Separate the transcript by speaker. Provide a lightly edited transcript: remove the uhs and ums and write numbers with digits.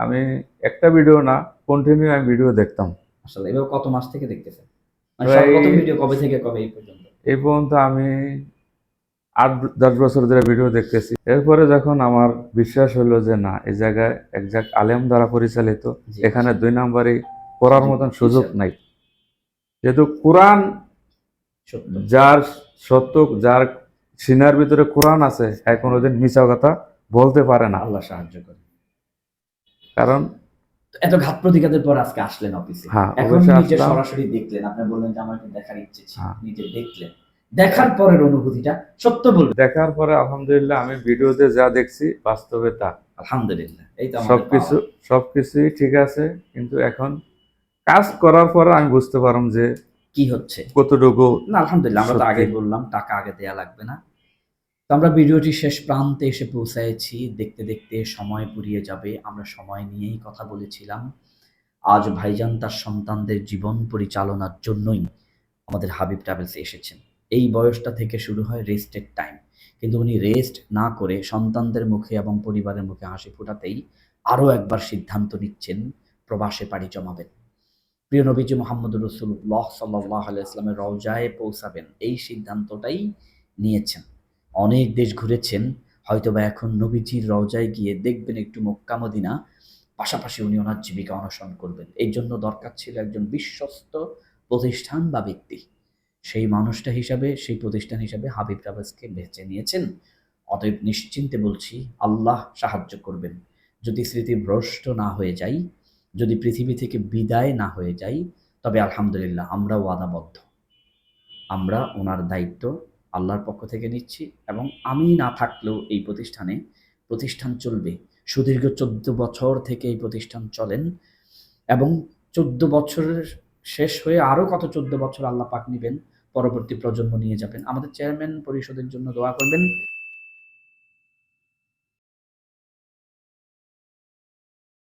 Speaker 1: আমি একটা ভিডিও না, কন্টিনিউ আমি ভিডিও দেখতাম।
Speaker 2: আসলে এবার কত মাস থেকে দেখতেছেন? মানে
Speaker 1: প্রায়
Speaker 2: সর্বপ্রথম ভিডিও কবে থেকে কবে এই পর্যন্ত?
Speaker 1: এই পর্যন্ত আমি 8-10 বছর ধরে ভিডিও দেখতেছি। এরপরে যখন আমার বিশ্বাস হলো যে না, এই জায়গায় একজাক আলেম দ্বারা পরিচালিত,
Speaker 2: জি,
Speaker 1: এখানে 2 নাম্বারই করার
Speaker 2: সুযোগ
Speaker 1: মতন
Speaker 2: নেই,
Speaker 1: সুযোগ
Speaker 2: ইনশাআল্লাহ।
Speaker 1: নাই। যেহেতু কোরআন,
Speaker 2: সত্য।
Speaker 1: যার সত্য, যার সিনার ভিতরে কোরআন আছে, হ্যাঁ কোনোদিন মিছা কথা বলতে পারে না।
Speaker 2: আল্লাহ সাহায্য করে।
Speaker 1: কারণ
Speaker 2: তো এত ঘাত প্রতিঘাতের পর আজকে আসলেন অফিসে।
Speaker 1: হ্যাঁ,
Speaker 2: এখন
Speaker 1: অবশ্যই
Speaker 2: নিজে
Speaker 1: আসলাম।
Speaker 2: সরাসরি দেখলেন। আপনি বললেন যে আমার এটা দেখার ইচ্ছে ছিল।
Speaker 1: হ্যাঁ,
Speaker 2: নিজে দেখলেন। দেখার পরের অনুভূতিটা সত্য বলবেন।
Speaker 1: দেখার পরে আলহামদুলিল্লাহ আমি ভিডিওতে যা দেখছি বাস্তবে তা।
Speaker 2: আলহামদুলিল্লাহ। এই তো আমাদের পাওয়া।
Speaker 1: সবকিছু সবকিছুই ঠিক আছে, কিন্তু এখন কাজ করার পরে আমি বুঝতে পারলাম যে
Speaker 2: কি হচ্ছে?
Speaker 1: কতটুকু
Speaker 2: না আলহামদুলিল্লাহ, আমরা তো
Speaker 1: সত্যি।
Speaker 2: আগেই বললাম টাকা আগে দেয়া লাগবে না। তো আমরা ভিডিওটি শেষ প্রান্তে এসে পৌঁছায়েছি। দেখতে, দেখতে সময় ফুরিয়ে যাবে। আমরা সময় নিয়েই কথা বলেছিলাম। আজ ভাইজান তার সন্তানদের জীবন পরিচালনার জন্যই আমাদের হাবিব ট্রাভেলসে এসেছেন। এই বয়সটা থেকে শুরু হয় রেস্টের টাইম। কিন্তু উনি রেস্ট না করে সন্তানদের মুখে এবং পরিবারের মুখে হাসি ফোটাতেই আরও একবার সিদ্ধান্ত নিচ্ছেন প্রবাসে পাড়ি জমাবেন। প্রিয় নবীজি মুহাম্মদুর রাসূলুল্লাহ সাল্লাল্লাহু আলাইহি ওয়াসাল্লামের রওজায় পৌঁছাবেন। এই সিদ্ধান্তটাই নিয়েছেন। অনেক দেশ ঘুরেছেন। হয়তোবা এখন নবীজির রওজায় গিয়ে দেখবেন একটু মক্কা মদিনা, পাশাপাশি উনি ওনার জীবিকা অনশন করবেন। এই জন্য দরকার ছিল একজন বিশ্বস্ত প্রতিষ্ঠান বা ব্যক্তি। সেই মানুষটা হিসাবে, সেই প্রতিষ্ঠান হিসাবে হাবিব ট্রাভেলসকে বেছে নিয়েছেন। অতএব নিশ্চিন্তে বলছি আল্লাহ সাহায্য করবেন। যদি স্মৃতিভ্রষ্ট না হয়ে যাই, যদি পৃথিবী থেকে বিদায় না হয়ে যাই, তবে আলহামদুলিল্লাহ আমরা ওয়াদাবদ্ধ। আমরা ওনার দায়িত্ব আল্লাহর পক্ষ থেকে নিচ্ছি এবং আমি না থাকলেও এই প্রতিষ্ঠান চলবে। সুদীর্ঘ ১৪ বছর থেকে এই প্রতিষ্ঠান চলেন এবং ১৪ বছরের শেষ হয়ে আরও কত ১৪ বছর আল্লাহ পাক নিবেন, পরবর্তী প্রজন্ম নিয়ে যাবেন। আমাদের চেয়ারম্যান পরিষদের জন্য দোয়া করবেন।